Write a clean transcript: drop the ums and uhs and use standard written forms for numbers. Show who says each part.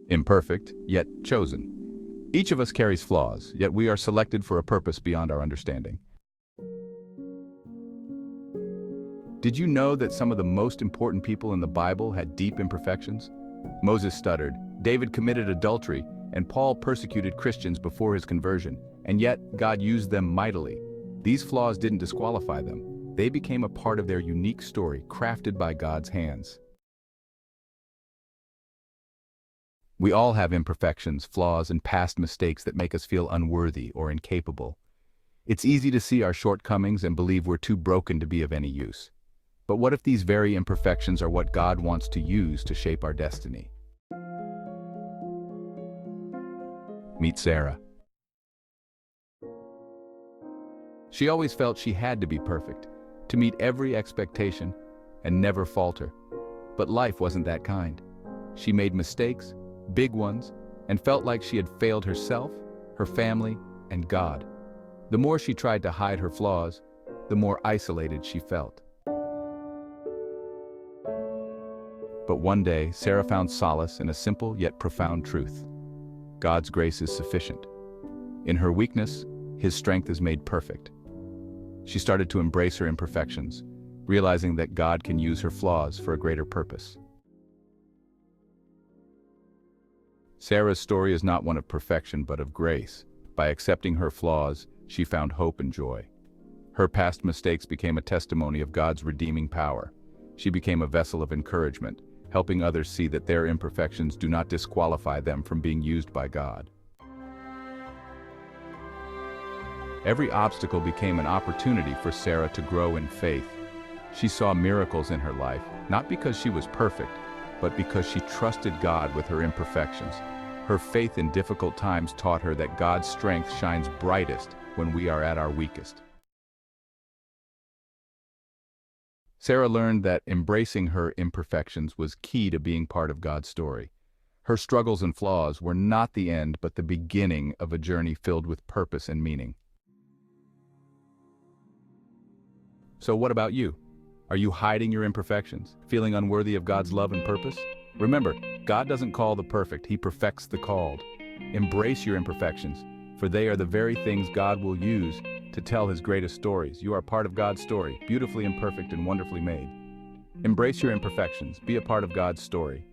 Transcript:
Speaker 1: Imperfect Yet Chosen. Each of us carries flaws, yet we are selected for a purpose beyond our understanding. Did you know that some of the most important people in the Bible had deep imperfections? Moses stuttered, David committed adultery, and Paul persecuted Christians before his conversion, and yet God used them mightily. These flaws didn't disqualify them. They became a part of their unique story, crafted by God's hands. We all have imperfections, flaws, and past mistakes that make us feel unworthy or incapable. It's easy to see our shortcomings and believe we're too broken to be of any use. But what if these very imperfections are what God wants to use to shape our destiny? Meet Sarah. She always felt she had to be perfect, to meet every expectation and never falter. But life wasn't that kind. She made mistakes, big ones, and felt like she had failed herself, her family, and God. The more she tried to hide her flaws, the more isolated she felt. But one day, Sarah found solace in a simple yet profound truth. God's grace is sufficient. In her weakness, His strength is made perfect. She started to embrace her imperfections, realizing that God can use her flaws for a greater purpose. Sarah's story is not one of perfection but of grace. By accepting her flaws, she found hope and joy. Her past mistakes became a testimony of God's redeeming power. She became a vessel of encouragement, helping others see that their imperfections do not disqualify them from being used by God. Every obstacle became an opportunity for Sarah to grow in faith. She saw miracles in her life, not because she was perfect, but because she trusted God with her imperfections. Her faith in difficult times taught her that God's strength shines brightest when we are at our weakest. Sarah learned that embracing her imperfections was key to being part of God's story. Her struggles and flaws were not the end, but the beginning of a journey filled with purpose and meaning. So what about you? Are you hiding your imperfections, feeling unworthy of God's love and purpose? Remember, God doesn't call the perfect, He perfects the called. Embrace your imperfections, for they are the very things God will use to tell His greatest stories. You are part of God's story, beautifully imperfect and wonderfully made. Embrace your imperfections, be a part of God's story.